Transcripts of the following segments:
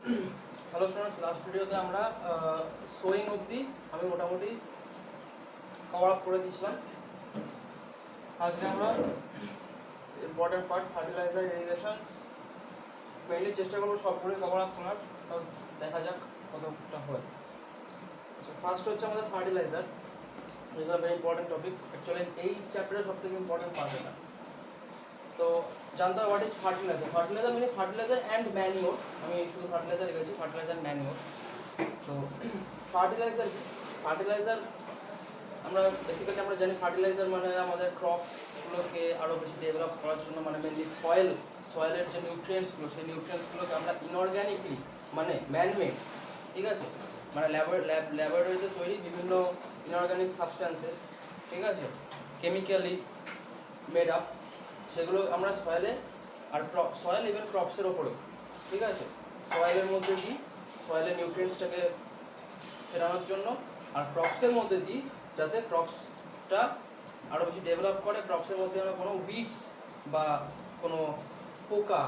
Hello students, last ভিডিওতে আমরা sewing অবধি আমি মোটামুটি কভার আপ করে দিয়েছিলাম। আজকে আমরা important part fertiliser irrigation mainly চেষ্টা করবো সবগুলোই কভার আপ করার, তো দেখা যাক কতটা হয়। ফার্স্ট হচ্ছে আমাদের fertiliser, is a very important topic. Actually এই চ্যাপ্টারের সব থেকে ইম্পর্টেন্ট পার্ট এটা। তো জানতে হবে হোয়াট ইজ ফার্টিলাইজার। ফার্টিলাইজার মানে ফার্টিলাইজার অ্যান্ড ম্যানিওর। আমি শুধু ফার্টিলাইজার লিখেছি, ফার্টিলাইজার ম্যানিওর। তো ফার্টিলাইজার কি? ফার্টিলাইজার আমরা বেসিক্যালি আমরা জানি ফার্টিলাইজার মানে আমাদের ক্রপসগুলোকে আরও বেশি ডেভেলপ করার জন্য, মানে মেনলি সয়েলের যে নিউট্রিয়েন্টসগুলো, সেই নিউট্রিয়েন্টসগুলোকে আমরা ইনঅর্গ্যানিকলি মানে ম্যানমেড, ঠিক আছে, মানে ল্যাবরেটরিতে তৈরি বিভিন্ন ইনঅর্গ্যানিক সাবস্ট্যান্সেস, ঠিক আছে, কেমিক্যালি মেড আপ, সেগুলো আমরা সয়েলে আর সয়েল ইভেন ক্রপসের ওপরেও, ঠিক আছে, সয়েলের মধ্যে দিই সয়েলের নিউট্রিয়েন্টসটাকে ফেরানোর জন্য, আর ক্রপসের মধ্যে দিই যাতে ক্রপসটা আরও বেশি ডেভেলপ করে। ক্রপসের মধ্যে আমরা কোনো উইডস বা কোনো পোকা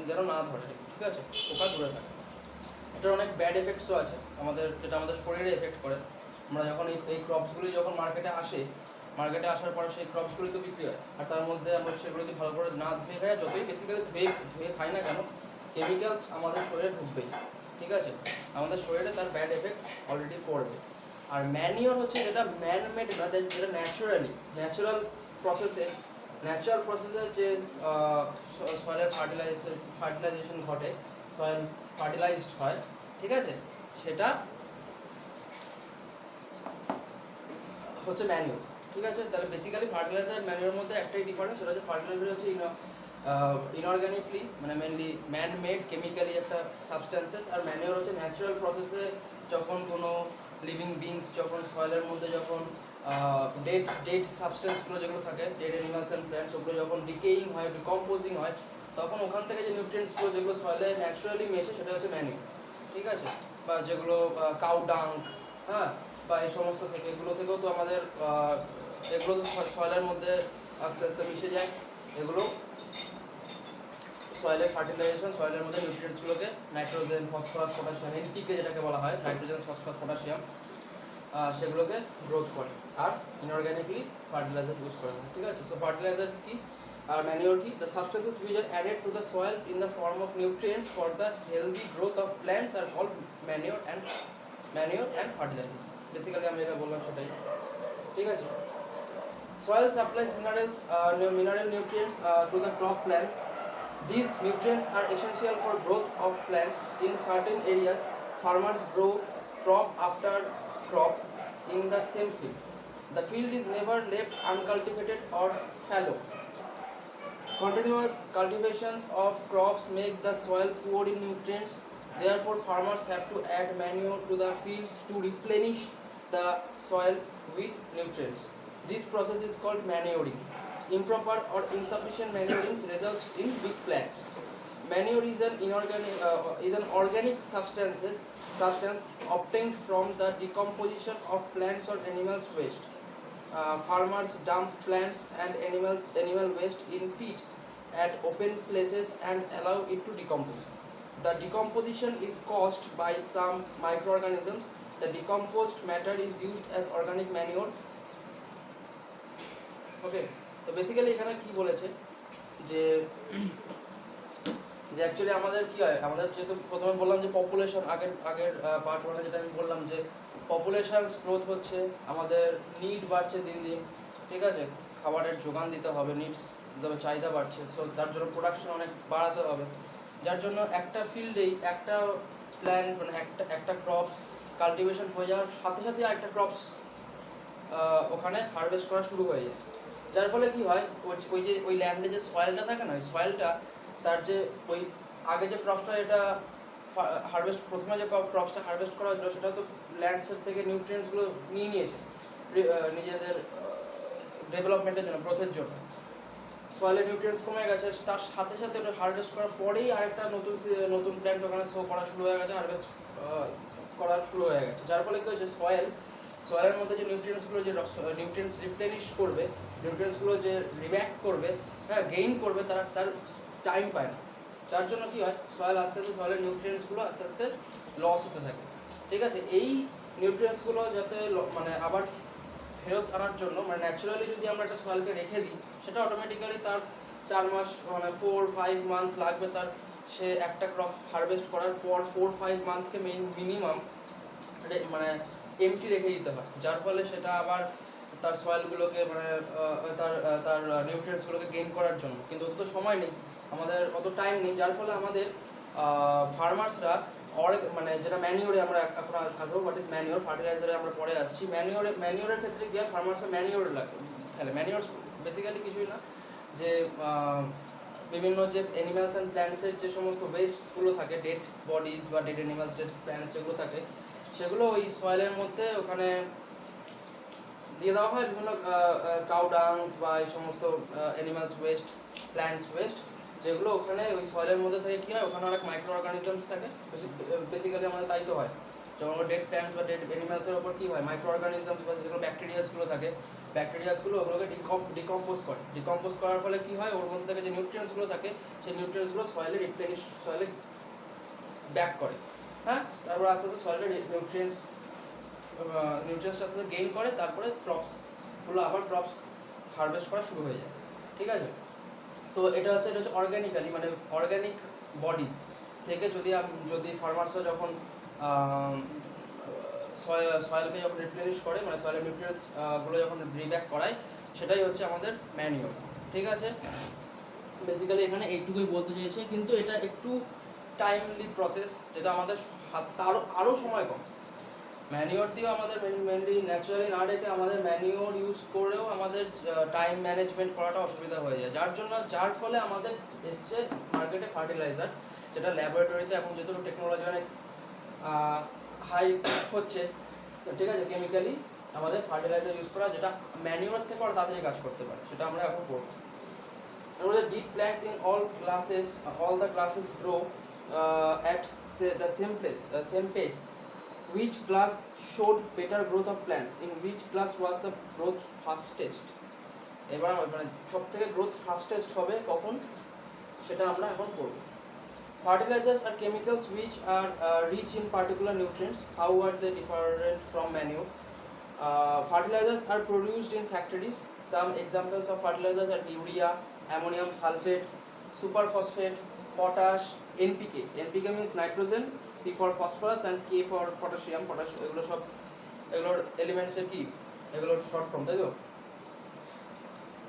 যেন না ধরে, ঠিক আছে, পোকা দূরে থাকে। এটার অনেক ব্যাড এফেক্টসও আছে আমাদের, যেটা আমাদের শরীরে এফেক্ট করে। আমরা যখন এই ক্রপসগুলি যখন মার্কেটে আসার পরে সেই ক্রপসগুলি তো বিক্রি হয়, আর তার মধ্যে আমরা সেগুলোকে ভালো করে না ধুয়ে খাই, যতই বেসিক্যালি ধুয়ে খাই না কেন, কেমিক্যালস আমাদের শরীরে ঢুকবেই, ঠিক আছে, আমাদের শরীরে তার ব্যাড এফেক্ট অলরেডি পড়বে। আর ম্যানিওর হচ্ছে যেটা ম্যানমেড, যেটা ন্যাচারাল প্রসেসে যে সয়েলের ফার্টিলাইজেশন ঘটে, সয়েল ফার্টিলাইজড হয়, ঠিক আছে, সেটা হচ্ছে ম্যানিওর, ঠিক আছে। তাহলে বেসিক্যালি ফার্টিলাইজার ম্যানিওর মধ্যে একটাই ডিফারেন্স, সেটা হচ্ছে ফার্টিলাইজার হচ্ছে ইনঅর্গ্যানিকলি মানে মেনলি ম্যানমেড কেমিক্যালি একটা সাবস্ট্যান্সেস, আর ম্যানিওর হচ্ছে ন্যাচারাল প্রসেসে যখন কোনো লিভিং বিংস যখন সয়েলের মধ্যে যখন ডেড সাবস্ট্যান্সগুলো যেগুলো থাকে, ডেড অ্যানিমালস অ্যান্ড প্ল্যান্টস, ওগুলো যখন ডিকেইং হয়, ডিকম্পোজিং হয়, তখন ওখান থেকে যে নিউট্রিয়েন্টসগুলো যেগুলো সয়েলে ন্যাচারালি মেশে সেটা হচ্ছে ম্যানিওর, ঠিক আছে। বা যেগুলো কাউ ডাং, হ্যাঁ, বা এই সমস্ত থেকে, এগুলো থেকেও তো আমাদের এগুলো তো সয়েলের মধ্যে আস্তে আস্তে মিশে যায়। এগুলো সয়েলের ফার্টিলাইজেশন, সয়েলের মধ্যে নিউট্রিয়েন্টসগুলোকে নাইট্রোজেন, ফসফরাস, পটাশিয়াম, এনপিকে যেটাকে বলা হয়, নাইট্রোজেন, ফসফরাস, পটাশিয়াম, সেগুলোকে গ্রোথ করে, আর ইনঅর্গ্যানিকলি ফার্টিলাইজার ইউজ করা হয়, ঠিক আছে। সো ফার্টিলাইজার্স কি আর ম্যানিওর কি? The substances which are added to the soil in the form of nutrients for the healthy growth of plants are called manure and fertilisers. Basically আমি যেটা বললাম সেটাই, ঠিক আছে। Soil supplies mineral nutrients to the crop plants. These nutrients are essential for growth of plants. In certain areas, farmers grow crop after crop in the same field. The field is never left uncultivated or fallow. Continuous cultivations of crops make the soil poor in nutrients. Therefore, farmers have to add manure to the fields to replenish the soil with nutrients. This process is called manuring. Improper or insufficient manuring results in weak plants. Manure is an organic substance obtained from the decomposition of plants or animals' waste. Farmers dump plants and animal waste in pits at open places and allow it to decompose. The decomposition is caused by some microorganisms. The decomposed matter is used as organic manure. ওকে, তো basically এখানে কি বলেছে যে actually আমাদের কি হয়, আমাদের যেহেতু প্রথমে বললাম যে পপুলেশন, আগের পার্ট ওয়ানে যেটা আমি বললাম যে পপুলেশন গ্রোথ হচ্ছে, আমাদের নিড বাড়ছে দিন দিন, ঠিক আছে, খাবারের যোগান দিতে হবে, নিডস তবে চাহিদা বাড়ছে, সো তার জন্য প্রোডাকশন অনেক বাড়াতে হবে, যার জন্য একটা ফিল্ডেই একটা প্ল্যান্ট মানে একটা ক্রপস কাল্টিভেশন হয়ে যাওয়ার সাথে সাথে একটা ক্রপস ওখানে হারভেস্ট করা শুরু হয়ে যায়। যার ফলে কি হয়, ওই ল্যান্ডে যে সয়েলটা থাকে না, ওই সয়েলটা তার যে ওই আগে যে ক্রপসটা এটা প্রথমে যে ক্রপসটা হারভেস্ট করা হয়েছিল, সেটা তো ল্যান্ডসের থেকে নিউট্রিয়েন্টসগুলো নিয়ে নিয়েছে নিজেদের ডেভেলপমেন্টের জন্য, গ্রোথের জন্য। সয়েলের নিউট্রিয়েন্টস কমে গেছে, তার সাথে সাথে ওটা হারভেস্ট করার পরেই আরেকটা নতুন প্ল্যান্ট ওখানে শো করা শুরু হয়ে গেছে, হারভেস্ট করা শুরু হয়ে গেছে। যার ফলে কী হয়েছে, সয়েলের মধ্যে যে নিউট্রিয়েন্টসগুলো যে নিউট্রিয়েন্টস রিপ্লেনিশ করবে, নিউট্রিয়েন্টসগুলো যে রিব্যাক করবে, হ্যাঁ, গেইন করবে, তার টাইম পায় না। যার জন্য কি হয়, সয়েল আস্তে আস্তে সয়েলের নিউট্রিয়েন্টসগুলো আস্তে আস্তে লস হতে থাকে। ঠিক আছে, এই নিউট্রিয়েন্টসগুলো যাতে মানে আবার ফেরত আনার জন্য, মানে ন্যাচারালি যদি আমরা একটা সয়েলকে রেখে দিই, সেটা অটোমেটিক্যালি তার 4 মাস মানে 4-5 মান্থ লাগবে তার, সে একটা ক্রপ হারভেস্ট করার পর 4-5 মান্থকে মিনিমাম মানে এমটি রেখে দিতে হয়, যার ফলে সেটা আবার তার সয়েলগুলোকে মানে তার তার নিউট্রিয়েন্টসগুলোকে গেইন করার জন্য। কিন্তু অত সময় নেই আমাদের, অত টাইম নেই, যার ফলে আমাদের ফার্মার্সরা মানে যেটা ম্যানিওরে আমরা এখন আসবো, হোয়াট ইজ ম্যানিওর, ফার্টিলাইজারে আমরা পরে আসছি। ম্যানিওরের ক্ষেত্রে কি হয়, ফার্মার্সরা ম্যানিওর ফেলে। ম্যানিওর বেসিক্যালি কিছুই না, যে বিভিন্ন যে অ্যানিমালস অ্যান্ড প্ল্যান্টসের যে সমস্ত ওয়েস্টগুলো থাকে, ডেড বডিজ বা ডেড অ্যানিমালস, ডেড প্ল্যান্টস যেগুলো থাকে, সেগুলো ওই সয়েলের মধ্যে ওখানে দিয়ে দেওয়া হয়। বিভিন্ন কাউ ডাংস বা এই সমস্ত অ্যানিমালস ওয়েস্ট, প্ল্যান্টস ওয়েস্ট, যেগুলো ওখানে ওই সয়েলের মধ্যে থেকে কী হয়, ওখানে অনেক মাইক্রো অর্গানিজমস থাকে। বেসিক্যালি আমাদের তাই তো হয়, যখন ডেড প্ল্যান্টস বা ডেড অ্যানিমালসের ওপর কী হয়, মাইক্রো অর্গানিজমস বা যেগুলো ব্যাকটেরিয়াসগুলো থাকে, ব্যাকটেরিয়াসগুলো ওগুলোকে ডিকম্পোজ করে। ডিকম্পোজ করার ফলে কী হয়, ওর মধ্যে থেকে যে নিউট্রিয়েন্টসগুলো থাকে, সেই নিউট্রিয়েন্টসগুলো সয়েলে রিপ্লেনিশ, সয়েলে ব্যাক করে। হ্যাঁ, তারপর আস্তে আস্তে সয়েলের নিউট্রিয়েন্টসটা আস্তে আস্তে গেইন করে, তারপরে ক্রপসগুলো আবার ক্রপস হারভেস্ট করা শুরু হয়ে যায়। ঠিক আছে, তো এটা হচ্ছে অর্গ্যানিক্যালি, মানে অর্গ্যানিক বডিজ থেকে যদি ফার্মার্সরা যখন সয়েলকে যখন রিপ্লেনিশ করে, মানে সয়েলের নিউট্রিয়েন্টসগুলো যখন রিব্যাক করায়, সেটাই হচ্ছে আমাদের ম্যানিওর। ঠিক আছে, বেসিক্যালি এখানে এইটুকুই বলতে চেয়েছে, কিন্তু এটা একটু টাইমলি প্রসেস, যেটা আমাদের আরও সময় কম। ম্যানিওর দিয়েও আমাদের মেনলি ন্যাচারালি না রেখে আমাদের ম্যানিওর ইউজ করেও আমাদের টাইম ম্যানেজমেন্ট করাটা অসুবিধা হয়ে যায়, যার ফলে আমাদের এসছে মার্কেটে ফার্টিলাইজার, যেটা ল্যাবরেটরিতে এখন যেহেতু টেকনোলজি অনেক হাই হচ্ছে, ঠিক আছে, কেমিক্যালি আমাদের ফার্টিলাইজার ইউজ করা, যেটা ম্যানিওর থেকে আরও তাড়াতাড়ি কাজ করতে পারে, সেটা আমরা এখন করবো। Deep plants in all the classes grow at the same pace. Which class showed better growth of plants? In which class was the growth fastest? এবার মানে সব থেকে গ্রোথ ফাস্টেস্ট হবে কখন, সেটা আমরা এখন করব। Fertilizers are chemicals which are rich in particular nutrients. How are they different from manure? Fertilizers are produced in factories. Some examples of fertilizers are urea, ammonium sulfate, superphosphate, potash, NPK. NPK means nitrogen, P for phosphorus and K for potassium. এগুলোর এলিমেন্টসের কি, এগুলোর short form, তাই তো?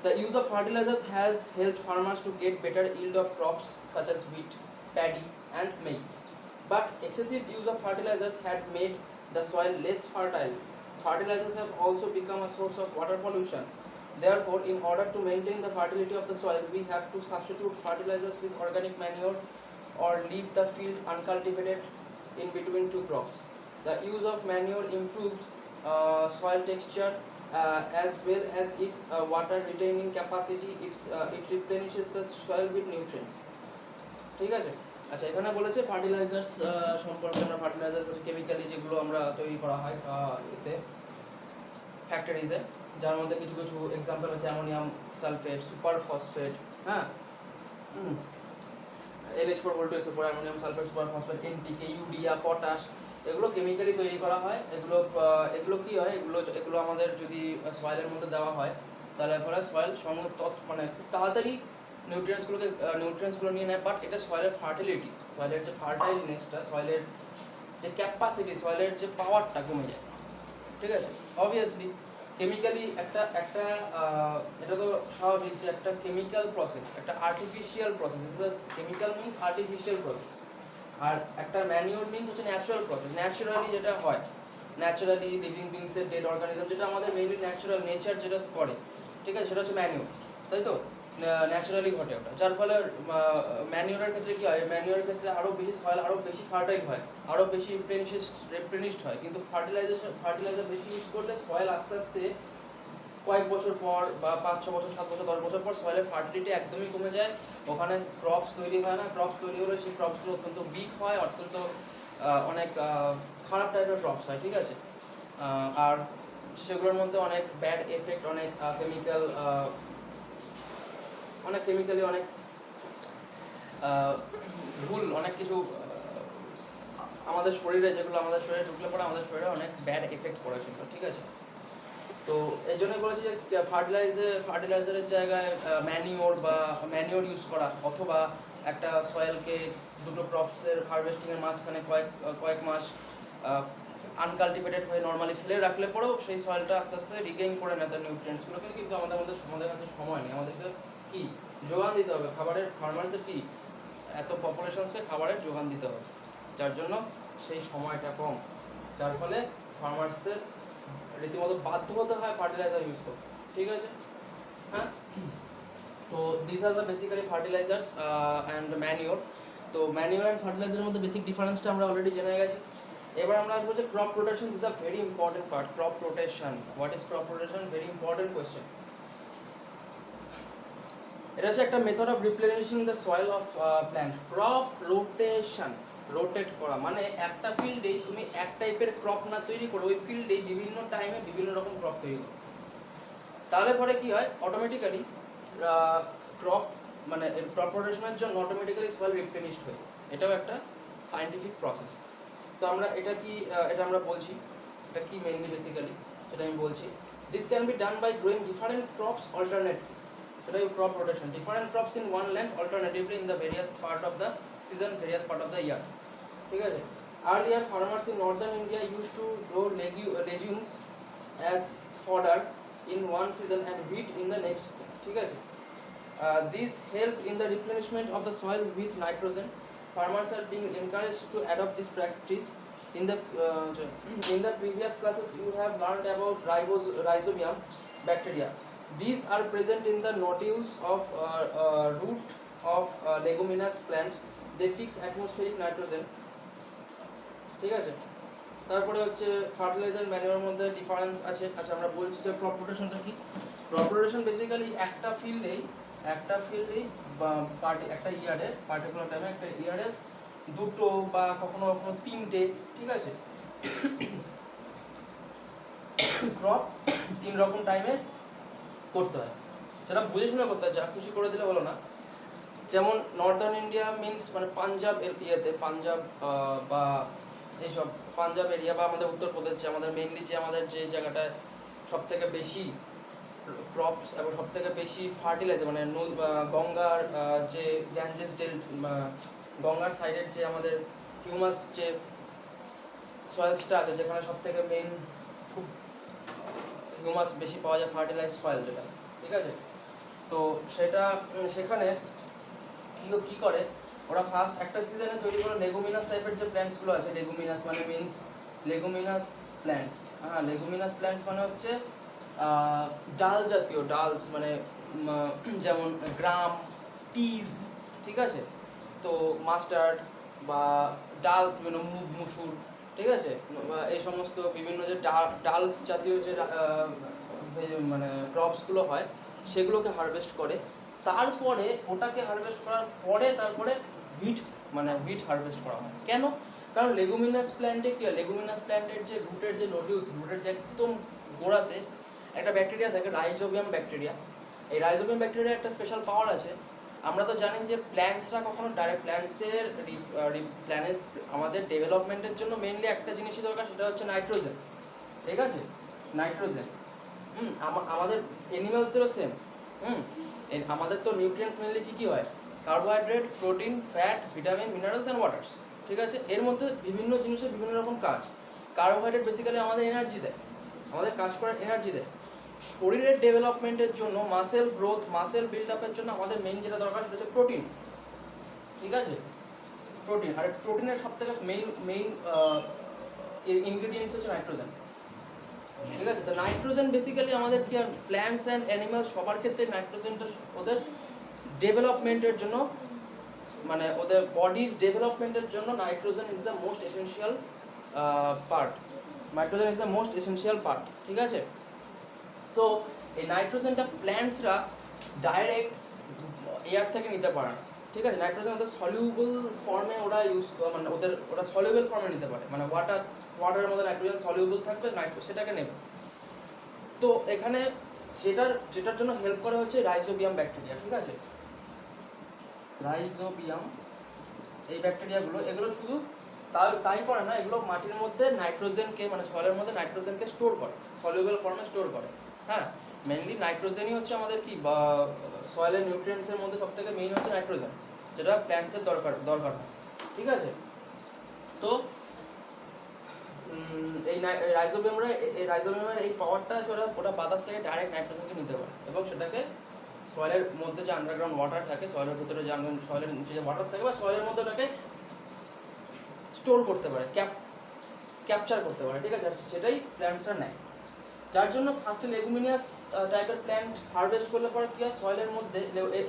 The use of fertilizers has helped farmers to get better yield of crops such as wheat, paddy and maize. But excessive use of fertilizers had made the soil less fertile. Fertilizers have also become a source of water pollution. Therefore, in order to maintain the fertility of the soil, we have to substitute fertilizers with organic manure or leave the field uncultivated in between two crops. The use of manure improves soil texture as well as its water retaining capacity. It replenishes the soil with nutrients. ঠিক আছে, আচ্ছা, এখানে বলেছে fertilisers সম্পর্কে, আমরা fertiliser বলছি chemically যেগুলো আমরা তৈরি করা হয় এতে ফ্যাক্টরিজে, যার মধ্যে কিছু কিছু এক্সাম্পল হচ্ছে অ্যামোনিয়াম সালফেট, সুপার ফসফেট, হ্যাঁ, NH4 voltage super ammonium sulphate, super phosphate, NPK, urea, potash, এগুলো কেমিক্যালি তৈরি করা হয়। এগুলো কি হয়, এগুলো আমাদের যদি সয়েলের মধ্যে দেওয়া হয়, তাহলে পরে সয়েল মানে খুব তাড়াতাড়ি নিউট্রিয়েন্টসগুলো নিয়ে নেয়, বাট এটা সয়েলের ফার্টিলিটি, সয়েলের যে ফার্টাইলনেসটা, সয়েলের যে ক্যাপাসিটি, সয়েলের যে পাওয়ারটা কমে যায়। ঠিক আছে, অবভিয়াসলি কেমিক্যালি একটা এটা তো স্বাভাবিক যে একটা কেমিক্যাল প্রসেস, একটা artificial process. Chemical means artificial process, আর একটা ম্যানিওর মিনস হচ্ছে ন্যাচারাল প্রসেস, ন্যাচারালি যেটা হয়, ন্যাচারালি লিভিং বিংসের ডেড অর্গানিজম, যেটা আমাদের মেইনলি ন্যাচারাল নেচার যেটা করে, ঠিক আছে, সেটা হচ্ছে ম্যানিওর, তাই তো, ন্যাচারালি ঘটে ওটা। যার ফলে ম্যানিওরের ক্ষেত্রে কী হয়, ম্যানিওরের ক্ষেত্রে আরও বেশি সয়েল আরও বেশি ফার্টাইল হয়, আরও বেশি রিপ্লেনিশড হয়। কিন্তু ফার্টিলাইজার বেশি ইউজ করলে সয়েল আস্তে আস্তে কয়েক বছর পর বা 5-6 বছর, 7 বছর, 10 বছর পর সয়েলের ফার্টিলিটি একদমই কমে যায়, ওখানে ক্রপস তৈরি হয় না। ক্রপস তৈরি হলে সেই ক্রপসগুলো অত্যন্ত উইক হয়, অত্যন্ত অনেক খারাপ টাইপের ক্রপস হয়। ঠিক আছে, আর সেগুলোর মধ্যে অনেক ব্যাড এফেক্ট, অনেক কেমিক্যালি অনেক ভুল অনেক কিছু আমাদের শরীরে, যেগুলো আমাদের শরীরে ঢুকলে পরে আমাদের শরীরে অনেক ব্যাড এফেক্ট পড়েছিল, ঠিক আছে। তো এই জন্যই বলেছি যে ফার্টিলাইজারের জায়গায় ম্যানিওর ইউজ করা, অথবা একটা সয়েলকে দুটো ক্রপসের হারভেস্টিংয়ের মাঝখানে কয়েক মাস আনকাল্টিভেটেড হয়ে নর্মালি ফেলে রাখলে পরেও সেই সয়েলটা আস্তে আস্তে রিগেইন করে নেয় তার নিউট্রিয়েন্টসগুলোকে। কিন্তু আমাদের কাছে সময় নেই, আমাদেরকে কি যোগান দিতে হবে খাবারের, ফার্মারদের কি এত পপুলেশনসকে খাবারের যোগান দিতে হবে, যার জন্য সেই সময়টা কম, যার ফলে ফার্মার্সদের রীতিমতো বাধ্য হতে হয় ফার্টিলাইজার ইউজ করতে, ঠিক আছে। হ্যাঁ, তো this are the basically fertilisers and manure. তো ম্যানিওর অ্যান্ড ফার্টিলাইজারের মধ্যে বেসিক ডিফারেন্সটা আমরা অলরেডি জেনে গেছি। এবার আমরা আসবো যে crop rotation is a very important part. Crop rotation, what is crop rotation? Very important question. এটা হচ্ছে একটা method of replenishing the soil of plant. Crop rotation, rotate করা মানে একটা ফিল্ডেই তুমি এক টাইপের ক্রপ না তৈরি করে ওই ফিল্ডেই বিভিন্ন টাইমে বিভিন্ন রকম ক্রপ তৈরি করো। তাহলে পরে কি হয়, অটোমেটিক্যালি ক্রপ মানে ক্রপ রোটেশনের জন্য অটোমেটিক্যালি সয়েল রিপ্লেনিশড হয়। এটাও একটা সায়েন্টিফিক প্রসেস। তো আমরা এটা আমরা বলছি, এটা কি মেইনলি বেসিক্যালি সেটা আমি বলছি। This can be done by growing different crops alternately. সেটাই crop rotation, different crops in one land alternatively in the various part of the season, various part of the year, ঠিক আছে। Earlier farmers in northern India used to grow legumes as fodder in one season and wheat in the next season, ঠিক আছে। This helped in the replenishment of the soil with nitrogen. Farmers are being encouraged to adopt this practice. In the previous classes you have learned about rhizobium bacteria. These are present in the nodules of root of leguminous plants. They fix atmospheric nitrogen, ঠিক আছে। তারপরে হচ্ছে fertiliser ম্যানিওরের মধ্যে difference আছে। আচ্ছা, আমরা বলছি যে ক্রপ রোটেশনটা কি। ক্রপ রোটেশন বেসিক্যালি একটা ফিল্ডেই একটা ইয়ারে পার্টিকুলার টাইমে একটা ইয়ারে দুটো বা কখনো কখনো তিনটে, ঠিক আছে, ক্রপ তিন রকম টাইমে করতে হয়। সেটা বুঝে শুনে করতে হয়, যা খুশি করে দিলে হলো না। যেমন নর্দার্ন ইন্ডিয়া মিনস মানে পাঞ্জাব পাঞ্জাব বা এইসব পাঞ্জাব এরিয়া বা আমাদের উত্তরপ্রদেশ, যে আমাদের মেনলি আমাদের যে জায়গাটায় সব থেকে বেশি ক্রপস এবং সব থেকে বেশি ফার্টিলাইজার মানে গঙ্গার যে গ্যাঞ্জেস গঙ্গার সাইডের যে আমাদের হিউমাস যে সয়েলসটা আছে, যেখানে সব থেকে মেইন খুব হিউমাস বেশি পাওয়া যায়, ফার্টিলাইজ সয়েল যেটা, ঠিক আছে। তো সেখানে কি করে ওরা ফার্স্ট একটা সিজনে তৈরি করে লেগুমিনাস টাইপের যে প্ল্যান্টসগুলো আছে, লেগুমিনাস মানে মিনস লেগুমিনাস প্ল্যান্টস। হ্যাঁ, লেগুমিনাস প্ল্যান্টস মানে হচ্ছে ডাল জাতীয়, ডালস মানে যেমন গ্রাম, পিজ, ঠিক আছে। তো মাস্টার্ড বা ডালস বিভিন্ন মুগ, মুসুর, ঠিক আছে, এই সমস্ত বিভিন্ন যে ডালস জাতীয় যে মানে ক্রপসগুলো হয় সেগুলোকে হারভেস্ট করে। তারপরে ওটাকে হারভেস্ট করার পরে তারপরে হুইট হারভেস্ট করা হয়। কেন? কারণ লেগুমিনাস প্ল্যান্টে কি হয়, লেগুমিনাস প্ল্যান্টের যে রুটের যে নোডিউলস, রুটের যে একদম গোড়াতে একটা ব্যাকটেরিয়া থাকে, রাইজোবিয়াম ব্যাকটেরিয়া। এই রাইজোবিয়াম ব্যাকটেরিয়া একটা স্পেশাল পাওয়ার আছে। আমরা তো জানি যে প্ল্যান্টসরা কখনো ডাইরেক্ট প্ল্যান্টসের আমাদের ডেভেলপমেন্টের জন্য মেইনলি একটা জিনিসই দরকার, সেটা হচ্ছে নাইট্রোজেন, ঠিক আছে, নাইট্রোজেন। আমাদের অ্যানিমালসদেরও সেম। আমাদের তো নিউট্রিয়েন্টস মেনলি কী হয়, carbohydrate, protein, fat, vitamin, minerals and waters, ঠিক আছে। এর মধ্যে বিভিন্ন জিনিসের বিভিন্ন রকম কাজ। কার্বোহাইড্রেট বেসিক্যালি আমাদের এনার্জি দেয়, আমাদের কাজ করার এনার্জি দেয়। শরীরের ডেভেলপমেন্টের জন্য, মাসেল গ্রোথ, মাসেল বিল্ড আপের জন্য আমাদের মেইন যেটা দরকার সেটা হচ্ছে প্রোটিন, ঠিক আছে, প্রোটিন। আর প্রোটিনের সব থেকে মেইন ইনগ্রিডিয়েন্টস হচ্ছে নাইট্রোজেন, ঠিক আছে। তো নাইট্রোজেন বেসিক্যালি আমাদের কি আর প্ল্যান্টস অ্যান্ড অ্যানিমালস সবার ক্ষেত্রে নাইট্রোজেনটা ওদের ডেভেলপমেন্টের জন্য, মানে ওদের বডির ডেভেলপমেন্টের জন্য nitrogen is the most essential part. Nitrogen is the most essential part, ঠিক আছে। সো এই নাইট্রোজেনটা প্ল্যান্টসরা ডাইরেক্ট এয়ার থেকে নিতে পারে না, ঠিক আছে। নাইট্রোজেন ওদের সলিউবল ফর্মে ওরা মানে ওরা সলিউবল ফর্মে নিতে পারে, মানে ওয়াটারের মধ্যে নাইট্রোজেন সলিউবল থাকবে, সেটাকে নেবে। তো এখানে যেটার জন্য হেল্প করা হচ্ছে রাইজোবিয়াম ব্যাকটেরিয়া, ঠিক আছে। রাইজোবিয়াম, এই ব্যাকটেরিয়াগুলো এগুলো শুধু তাই করে না, এগুলো মাটির মধ্যে নাইট্রোজেনকে মানে সয়েলের মধ্যে নাইট্রোজেনকে স্টোর করে, সলিউবল ফর্মে স্টোর করে। হ্যাঁ, মেনলি নাইট্রোজেনই হচ্ছে আমাদের কি বা সয়েলের নিউট্রিয়েন্টসের মধ্যে সবথেকে মেইন হচ্ছে নাইট্রোজেন, যেটা প্ল্যান্টসের দরকার হয়। ঠিক আছে, তো এই রাইজোবিয়ামের এই পাওয়ারটা আছে, ওটা বাতাস থেকে ডাইরেক্ট নাইট্রোজেনকে নিতে পারে এবং সেটাকে সয়েলের মধ্যে যে আন্ডারগ্রাউন্ড ওয়াটার থাকে, সয়েলের ভিতরে যে সয়েলের নিচে যে ওয়াটার থাকে বা সয়েলের মধ্যে ওটাকে স্টোর করতে পারে, ক্যাপচার করতে পারে। ঠিক আছে, সেটাই প্ল্যান্টসরা নেয়। যার জন্য ফার্স্টে লেগুমিনিয়াস টাইপের প্ল্যান্ট হারভেস্ট করলে পরে কি হয়, সয়েলের মধ্যে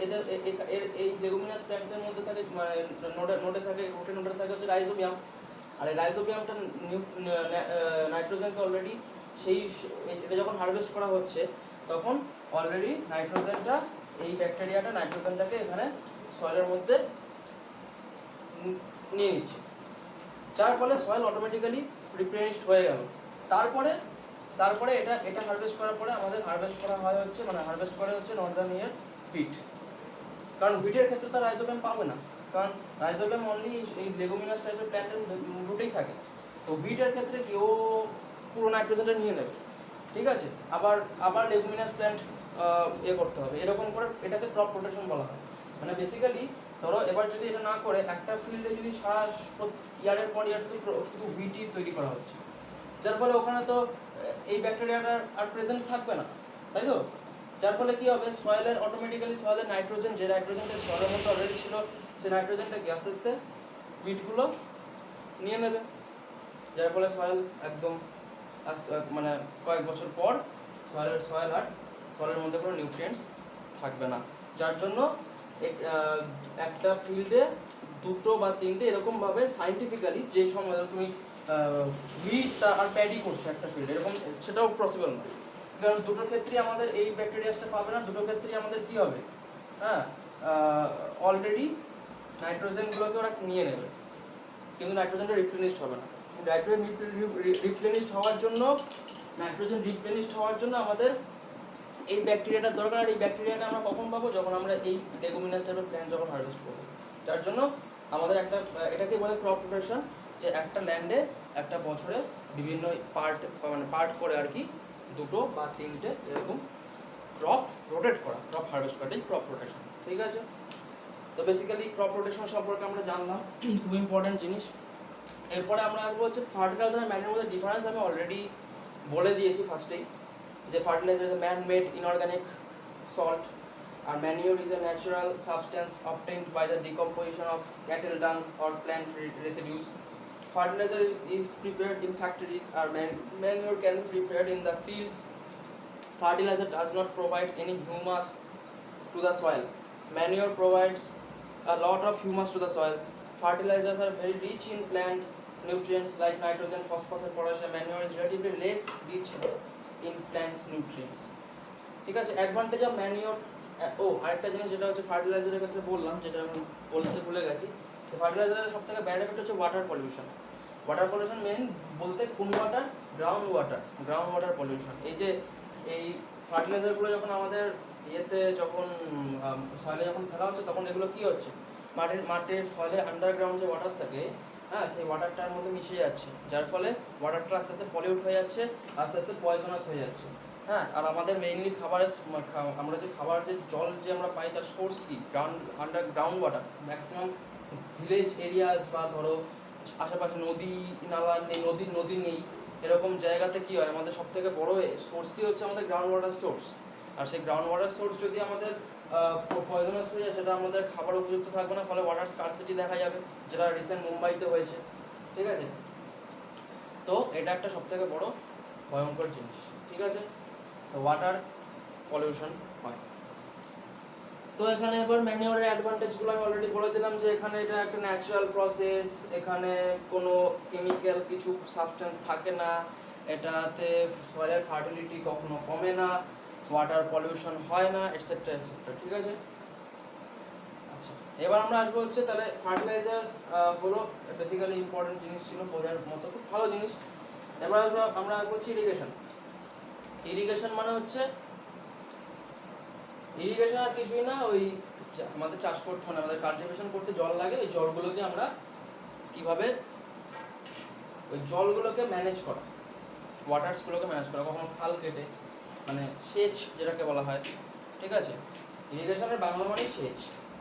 এদের এই লেগুমিনিয়াস প্ল্যান্টসের মধ্যে থাকে নোটে থাকে হচ্ছে রাইজোবিয়াম। আর এই রাইজোবিয়ামটা নাইট্রোজেনকে অলরেডি এটা যখন হারভেস্ট করা হচ্ছে তখন অলরেডি নাইট্রোজেনটা, এই ব্যাকটেরিয়াটা নাইট্রোজেনটাকে এখানে সয়েলের মধ্যে নিয়ে নিচ্ছে, যার ফলে সয়েল অটোমেটিক্যালি রিপ্লেনিশড হয়ে গেল। তারপরে এটা হারভেস্ট করার পরে আমাদের হারভেস্ট করে হচ্ছে নর্দার্ন ইয়ার বিট। কারণ বিটের ক্ষেত্রে তো রাইজোবিয়াম পাবে না, কারণ রাইজোবিয়াম অনলি এই লেগুমিনাস টাইপের প্ল্যান্টের রুটেই থাকে। তো বিটের ক্ষেত্রে কি ও পুরো নাইট্রোজেনটা নিয়ে নেবে। ঠিক আছে, আবার লেগুমিনাস প্ল্যান্ট করতে হবে, এরকম করে এটাকে ক্রপ রোটেশন বলা হয়। মানে বেসিক্যালি ধরো এবার যদি এটা না করে একটা ফিল্ডে যদি সারা ইয়ারের পর ইয়ার শুধু বিটি তৈরি করা হচ্ছে, যার ফলে ওখানে তো এই ব্যাকটেরিয়াটা আর প্রেজেন্ট থাকবে না, তাই তো? যার ফলে কি হবে, সয়েলের নাইট্রোজেন, যে নাইট্রোজেনটা সয়েলের মধ্যে অলরেডি ছিল, সেই নাইট্রোজেনটাকে আস্তে আস্তে বিটগুলো নিয়ে নেবে, যার ফলে সয়েল একদম মানে কয়েক বছর পর সয়েলের মধ্যে কোনো নিউট্রিয়েন্টস থাকবে না। যার জন্য একটা ফিল্ডে 2 বা 3টে এরকমভাবে সাইন্টিফিক্যালি, যে সময় তুমি হুইট আর প্যাডি করছো একটা ফিল্ডে, এরকম সেটাও পসিবল না, কারণ দুটোর ক্ষেত্রেই আমাদের এই ব্যাকটেরিয়াসটা পাবে না, দুটোর ক্ষেত্রেই আমাদের কি হবে, হ্যাঁ অলরেডি নাইট্রোজেনগুলোকে ওরা নিয়ে নেবে, কিন্তু নাইট্রোজেনটা রিপ্লেনিশড হবে না। নাইট্রোজেন রিপ্লেনিশড হওয়ার জন্য আমাদের এই ব্যাকটেরিয়াটার দরকার। আর এই ব্যাকটেরিয়াটা আমরা কখন পাবো, যখন আমরা এই লেগুমিনাস টাইপের প্ল্যান্ট যখন হারভেস্ট করবো। যার জন্য আমাদের এটাকে বলে ক্রপ রোটেশন, যে একটা ল্যান্ডে একটা বছরে বিভিন্ন পার্ট করে আর কি 2 বা 3টে এরকম ক্রপ রোটেট করা, ক্রপ হারভেস্ট করাটাই ক্রপ রোটেশন। ঠিক আছে, তো বেসিক্যালি ক্রপ রোটেশন সম্পর্কে আমরা জানলাম, খুব ইম্পর্টেন্ট জিনিস। এরপরে আমরা আসবো হচ্ছে ফার্টিলাইজার আর ম্যানুরের মধ্যে ডিফারেন্স। আমি অলরেডি বলে দিয়েছি ফার্স্টেই, যে fertiliser is a man made inorganic salt, and manure is a natural substance obtained by the decomposition of cattle dung or plant residues. Fertilizer is prepared in factories, or manure can be prepared in the fields. Fertilizer does not provide any humus to the soil. Manure provides a lot of humus to the soil. Fertilizers are very rich in plant nutrients like nitrogen, phosphorus and potassium. Manure is relatively less rich in plants nutrients. ঠিক আছে, advantage of manure. আরেকটা জিনিস যেটা হচ্ছে ফার্টিলাইজারের ক্ষেত্রে বললাম, যেটা আমি বলতে ভুলে গেছি, যে ফার্টিলাইজারের সব থেকে ব্যাড এফেক্ট হচ্ছে ওয়াটার পলিউশন। মেন বলতে কোন ওয়াটার, গ্রাউন্ড ওয়াটার পলিউশন। এই ফার্টিলাইজারগুলো যখন আমাদের যখন সয়েলে যখন ফেলা হচ্ছে, তখন এগুলো কি হচ্ছে, মাটির সয়েলের আন্ডারগ্রাউন্ড যে ওয়াটার থাকে, হ্যাঁ, সেই ওয়াটারটার মধ্যে মিশে যাচ্ছে, যার ফলে ওয়াটারটা আস্তে আস্তে পলিউট হয়ে যাচ্ছে, আস্তে আস্তে পয়জনাস হয়ে যাচ্ছে। হ্যাঁ, আর আমাদের মেইনলি আমরা যে জল যে আমরা পাই, তার সোর্স কি, ground water. Maximum village areas বা ধরো আশেপাশে নদী নালা নেই, নদী নেই, এরকম জায়গাতে কি হয়, আমাদের সব থেকে বড় সোর্সই হচ্ছে আমাদের গ্রাউন্ড ওয়াটার সোর্স। আর সেই গ্রাউন্ড ওয়াটার সোর্স যদি আমাদের পয়জনাস হয়ে যায়, সেটা আমাদের খাবার উপযুক্ত থাকবে না, ফলে ওয়াটার স্কারসিটি দেখা যাবে, যেটা রিসেন্ট মুম্বাইতে হয়েছে। ঠিক আছে, তো এটা একটা সব থেকে বড় ভয়ঙ্কর জিনিস। ঠিক আছে, ওয়াটার পলিউশন হয়। তো এখানে এবার ম্যানিওরের অ্যাডভান্টেজগুলো আমি অলরেডি বলে দিলাম, যে এখানে এটা একটা ন্যাচারাল প্রসেস, এখানে কোনো কেমিক্যাল কিছু সাবস্টেন্স থাকে না, এটাতে সয়েলের ফার্টিলিটি কখনো কমে না, ওয়াটার পলিউশন হয় না, এটসেট্রা এটসেট্রা। ঠিক আছে, আচ্ছা, এবার আমরা আসবো হচ্ছে তাহলে ফার্টিলাইজার্স হলো বেসিক্যালি ইম্পর্টেন্ট জিনিস ছিল, বোঝার মতো খুব ভালো জিনিস। এবার আমরা আসবো হচ্ছে ইরিগেশন মানে হচ্ছে ইরিগেশন আর কিছুই না, ওই আমাদের চাষ করতে মানে আমাদের কাল্টিভেশন করতে জল লাগে, ওই জলগুলোকে আমরা কিভাবে ওই জলগুলোকে ম্যানেজ করা, ওয়াটার্সগুলোকে ম্যানেজ করা, কখনো খাল কেটে মানে সেচ যেটাকে বলা হয়, ঠিক আছে। ইরিগেশনের বাংলা মানে সেচ,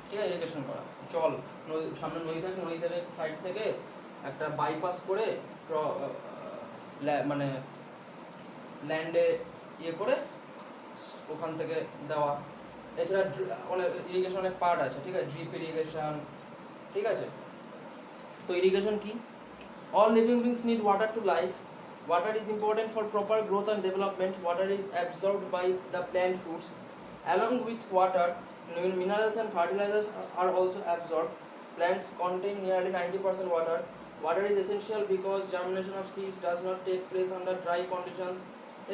ঠিক আছে, ইরিগেশন করা, জল নদী, সামনে নদী থাকে, নদী থেকে সাইড থেকে একটা বাইপাস করে মানে ল্যান্ডে ইয়ে করে ওখান থেকে দেওয়া। এছাড়া অনেক ইরিগেশন অনেক পার্ট আছে, ঠিক আছে, ড্রিপ ইরিগেশন, ঠিক আছে। তো ইরিগেশন কি? All living beings need water to life. Water is important for proper growth and development. Water is absorbed by the plant roots. Along with water, minerals and fertilizers are also absorbed. Plants contain nearly 90% water. Water is essential because germination of seeds does not take place under dry conditions.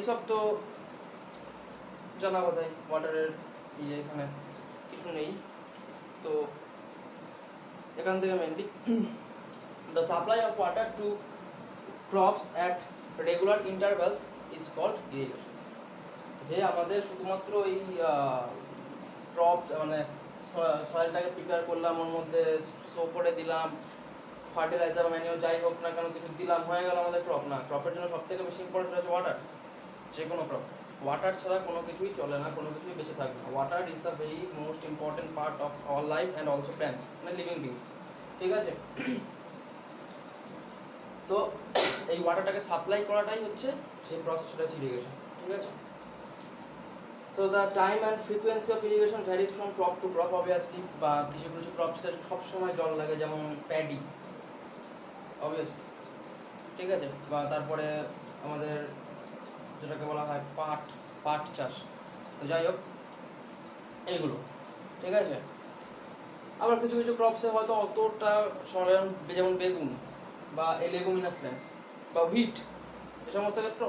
এসব তো জানা কথাই, ওয়াটারের ইয়ে এখানে কিছু নেই। তো এখান থেকে mainly the supply of water to crops at regular intervals is called irrigation. যে আমাদের শুধুমাত্র এই ক্রপ মানে সয়েলটাকে প্রিপেয়ার করলাম, ওর মধ্যে সো করে দিলাম, ফার্টিলাইজার ম্যানিও যাই হোক না কেন কিছু দিলাম, হয়ে গেল আমাদের ক্রপ না। ক্রপের জন্য সবথেকে বেশি ইম্পর্টেন্ট হচ্ছে ওয়াটার। যে কোনো ক্রপ ওয়াটার ছাড়া কোনো কিছুই চলে না, কোনো কিছুই বেঁচে থাকবে না। Water is the very most important part of our life and also plants মানে লিভিং বিংস, ঠিক আছে। তো এই ওয়াটারটাকে সাপ্লাই করাটাই হচ্ছে যে প্রসেস, সেটা হচ্ছে ইরিগেশন, ঠিক আছে। So the time and frequency of irrigation varies from crop to crop obviously. বা কিছু কিছু ক্রপসের সবসময় জল লাগে, যেমন প্যাডি অবভিয়াসলি, ঠিক আছে। বা তারপরে আমাদের যেটাকে বলা হয় পাট চাষ, তো যাই হোক এইগুলো, ঠিক আছে। আবার কিছু কিছু ক্রপসে হয়তো অতটা যেমন বেগুন বা লেগুমিনাস প্ল্যান্টস বা হুইট, এই সমস্ত ক্ষেত্রে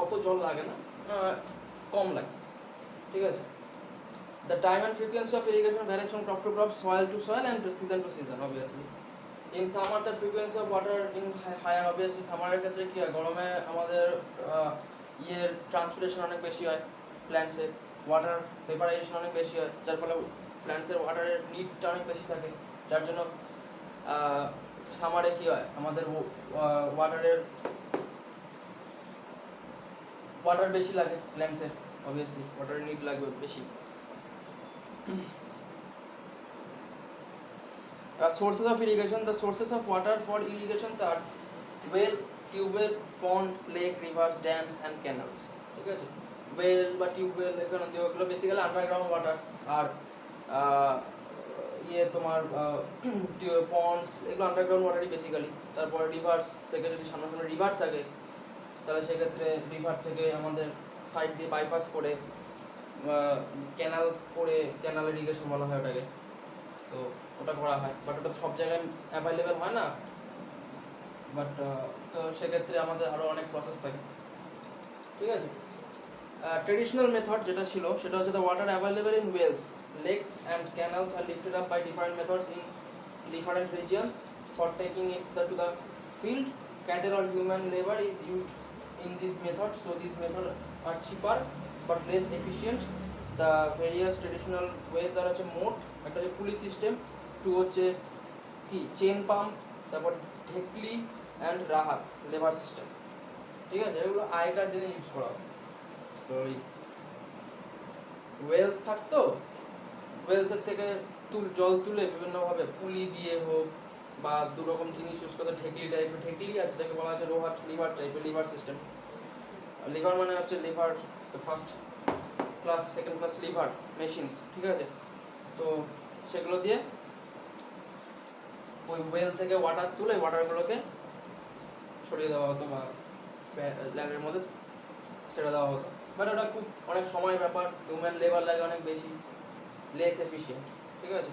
অত জল লাগে না, কম লাগে, ঠিক আছে। The time and frequency of irrigation varies from crop to crop, soil to soil and season to season obviously. In summer the frequency of water in higher obviously. সামারের ক্ষেত্রে কী হয়, গরমে আমাদের ইয়ের ট্রান্সপিরেশন অনেক বেশি হয় প্ল্যান্টসে, ওয়াটার ভেপারাইজেশন অনেক বেশি হয়, যার ফলে প্ল্যান্টসের ওয়াটারের নিডটা অনেক বেশি থাকে, যার জন্য সামারে কী হয় আমাদের ওয়াটার বেশি লাগে প্ল্যান্টসে, অবভিয়াসলি ওয়াটারের নিড লাগবে বেশি। Sources of irrigation. The sources of water for irrigation are well, tubewell, pond, lake, rivers, dams and canals, ঠিক আছে। ওয়েল বা টিউবওয়েল এখানে ওগুলো বেসিক্যালি আন্ডারগ্রাউন্ড ওয়াটার, আর ইয়ে তোমার পন্ডস এগুলো আন্ডারগ্রাউন্ড ওয়াটারই বেসিক্যালি। তারপরে রিভার্স থেকে যদি সামনে সামনে রিভার থাকে তাহলে সেক্ষেত্রে রিভার থেকে আমাদের সাইড দিয়ে বাইপাস করে ক্যানাল করে, ক্যানাল ইরিগেশন বলা হয় ওটাকে, তো ওটা করা হয়। বাট ওটা সব জায়গায় অ্যাভেলেবেল হয় না, বাট তো সেক্ষেত্রে আমাদের আরও অনেক প্রসেস থাকে, ঠিক আছে। ট্রেডিশনাল মেথড যেটা ছিল সেটা হচ্ছে the water available in wells, lakes and canals are lifted up by different methods in different regions for taking it to the field. Cattle or human labor is used in these methods, so these methods are cheaper but less efficient. The various traditional ways are হচ্ছে মোট, একটা হচ্ছে পুলি system, two হচ্ছে কি chain pump, তারপর ঢেকলি and Rahat labour system, ঠিক আছে। এগুলো আগেকার দিনে ইউজ করা হয়। তো ওই ওয়েলস থাকতো, ওয়েলসের থেকে জল তুলে বিভিন্নভাবে পুলি দিয়ে হোক বা দুরকম জিনিস ইউজ করতে, ঢেকলি টাইপের, ঢেকলি আর যেটাকে বলা হচ্ছে রোহাট লিভার টাইপের, লিভার সিস্টেম। লিভার মানে হচ্ছে liver first class second class liver machines, ঠিক আছে। তো সেগুলো দিয়ে ওই ওয়েল থেকে ওয়াটার তুলে ওয়াটারগুলোকে ছড়িয়ে দেওয়া হতো বা ল্যান্ডের মধ্যে ছেড়ে দেওয়া হতো। বাট ওটা খুব অনেক সময় ব্যাপার, হিউম্যান লেবার লাগে অনেক বেশি, লেস এফিশিয়েন্ট, ঠিক আছে।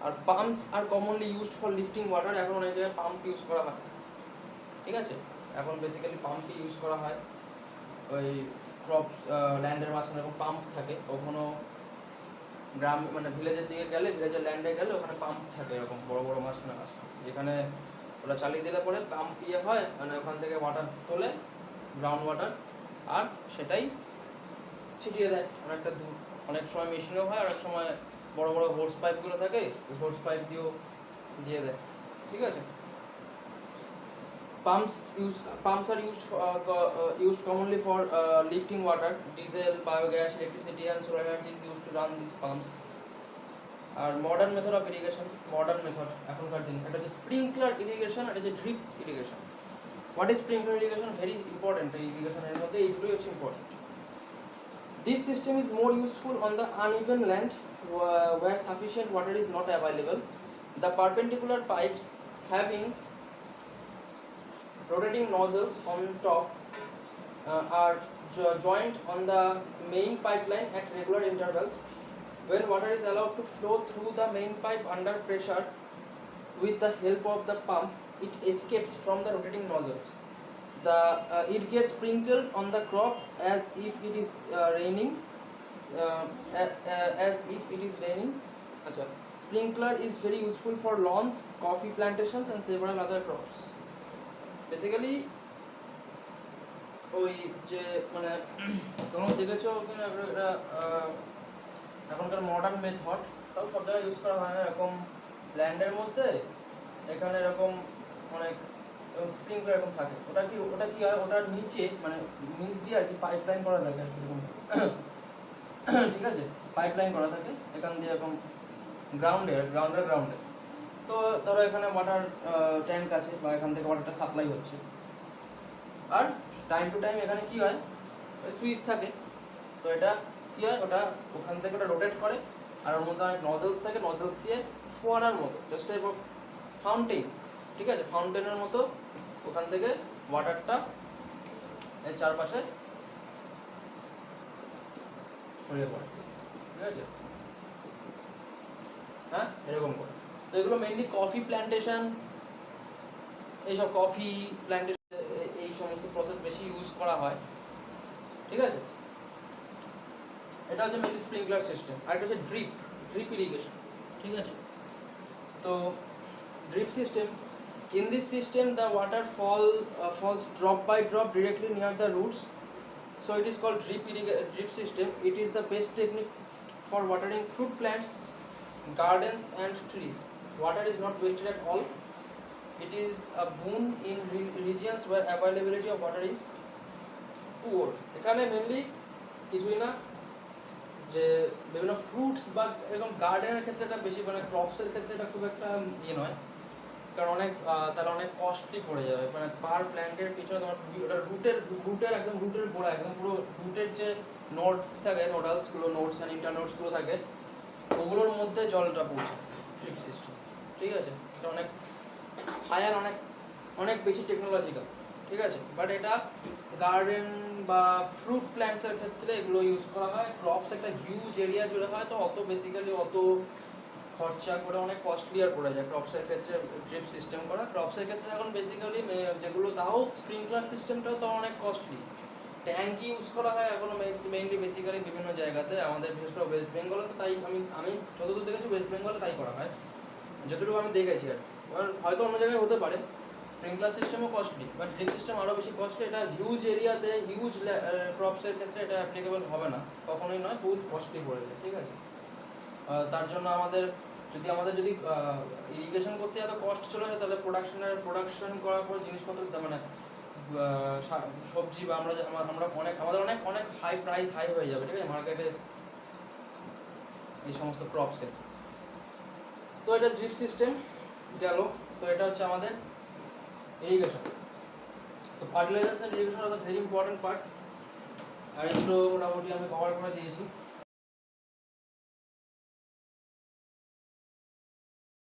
আর pumps are commonly used for lifting water, এখন অনেক জায়গায় পাম্প ইউজ করা হয়, ঠিক আছে। এখন বেসিক্যালি পাম্পই ইউজ করা হয়, ওই ক্রপস ল্যান্ডের মাঝখানে এরকম পাম্প থাকে, কখনো গ্রাম মানে ভিলেজের দিকে গেলে, ভিলেজের ল্যান্ডে গেলে ওখানে পাম্প থাকে এরকম বড় বড় মাঝখানে, যেখানে ওটা চালিয়ে দিলে পরে পাম্প হয়, মানে ওখান থেকে ওয়াটার তোলে গ্রাউন্ড ওয়াটার, আর সেটাই ছিটিয়ে দেয় অনেকটা দূর, অনেক সময় মেশিনেও হয়, অনেক সময় বড় বড় হোর্স পাইপগুলো থাকে, ওই হোর্স পাইপ দিয়েও দিয়ে দেয়, ঠিক আছে। Pumps are used commonly for lifting water. Diesel, biogas, electricity, and solar energy is used to run these pumps. আর modern method of irrigation, modern method এখনকার দিন, এটা হচ্ছে স্প্রিংকলার ইরিগেশন, এটা হচ্ছে drip irrigation. What is sprinkler irrigation? Very important, এই ইরিগেশনের মধ্যে এইগুলোই হচ্ছে important. This system is more useful on the uneven land where sufficient water is not available. The perpendicular pipes having rotating nozzles on top are joined on the main pipeline at regular intervals. When water is allowed to flow through the main pipe under pressure with the help of the pump, it escapes from the rotating nozzles. It gets sprinkled on the crop as if it is raining. Sprinkler is very useful for lawns, coffee plantations, and several other crops. Basically, ওই যে মানে তোমরা দেখেছো কিনা এটা এখনকার modern method, তাও সব জায়গায় ইউজ করা হয় না এরকম ল্যান্ডের মধ্যে, এখানে এরকম অনেক স্প্রিংকলার এরকম থাকে। ওটা কি হয়, ওটার নিচে মানে নিচ দিয়ে আর কি পাইপলাইন করা থাকে আর কি, ঠিক আছে, পাইপলাইন করা থাকে এখান দিয়ে এরকম গ্রাউন্ডে। তো ধরো এখানে ওয়াটার ট্যাঙ্ক আছে বা এখান থেকে ওয়াটারটা সাপ্লাই হচ্ছে, আর টাইম টু টাইম এখানে কি হয়, সুইচ থাকে। তো এটা কি হয়, ওটা ওখান থেকে ওটা রোটেট করে, আর ওর মধ্যে অনেক নজলস থাকে, নজলস দিয়ে ফোয়ারার মতো, জাস্ট টাইপ অফ ফাউন্টেন, ঠিক আছে, ফাউন্টেনের মতো ওখান থেকে ওয়াটারটা এর চারপাশে ছড়িয়ে পড়ে, ঠিক আছে, হ্যাঁ এরকম করে। তো এগুলো মেইনলি কফি প্ল্যান্টেশন, এইসব কফি প্ল্যান্টেশন এই সমস্ত প্রসেস বেশি ইউজ করা হয়, ঠিক আছে। এটা হচ্ছে মেইনলি স্প্রিংকলার সিস্টেম। আর এটা হচ্ছে ড্রিপ ইরিগেশন, ঠিক আছে। তো drip system, in this system the water falls drop by drop directly near the roots, so it is called drip system. It is the best technique for watering fruit plants, gardens and trees. Water is not wasted at all. It is a boon in regions where availability of water is poor. এখানে mainly কিছুই না, যে বিভিন্ন fruits বা এরকম গার্ডেনের ক্ষেত্রে এটা বেশি, মানে ক্রপসের ক্ষেত্রে এটা খুব একটা ইয়ে নয়, কারণ তাহলে অনেক কস্টলি পড়ে যাবে, মানে পার প্ল্যান্টের পিছনে তোমার ওটা রুটের একদম রুটের গোড়া, একদম পুরো রুটের যে নোডস থাকে, নোডালসগুলো, নোডস অ্যান্ড ইন্টারনোডসগুলো থাকে, ওগুলোর মধ্যে জলটা পৌঁছে ড্রিপ সিস্টেম, ঠিক আছে। এটা অনেক হায়ার, অনেক বেশি টেকনোলজিক্যাল, ঠিক আছে। বাট এটা গার্ডেন বা ফ্রুট প্ল্যান্টসের ক্ষেত্রে এগুলো ইউজ করা হয়। ক্রপস একটা হিউজ এরিয়া জুড়ে হয়, তো অত বেসিক্যালি অত খরচা করে অনেক কস্টলিয়ার পড়ে যায় ক্রপসের ক্ষেত্রে ড্রিপ সিস্টেম করা। ক্রপসের ক্ষেত্রে এখন বেসিক্যালি যেগুলো, তাও স্প্রিংকলার সিস্টেমটাও তো অনেক কস্টলি। ট্যাঙ্কি ইউজ করা হয় এখনো মেইনলি বেসিক্যালি বিভিন্ন জায়গাতে, আমাদের বিশেষ করে ওয়েস্ট বেঙ্গলে তো তাই, আমি যতদূর দেখেছি ওয়েস্ট বেঙ্গলে তাই করা হয়, যতটুকু আমি দেখেছি আর হয়তো অন্য জায়গায় হতে পারে। স্প্রিংকলার সিস্টেমও কস্টলি, বাট ড্রিপ সিস্টেম আরও বেশি কস্টলি। এটা হিউজ এরিয়াতে হিউজ ক্রপসের ক্ষেত্রে এটা অ্যাপ্লিকেবল হবে না, কখনোই নয়, বহুত কস্টলি পড়ে যায়, ঠিক আছে। তার জন্য আমাদের যদি ইরিগেশন করতে এত কস্ট চলে যায়, তাহলে প্রোডাকশন করার পর জিনিসপত্র মানে সবজি বা আমাদের অনেক প্রাইস হাই হয়ে যাবে, ঠিক আছে, মার্কেটে এই সমস্ত ক্রপসে। তো এটা ড্রিপ সিস্টেম গেল। তো এটা হচ্ছে আমাদের ইরিগেশন। তো fertilisers and irrigation are the very important part, আর এগুলো মোটামুটি আমি কভার করে দিয়েছি।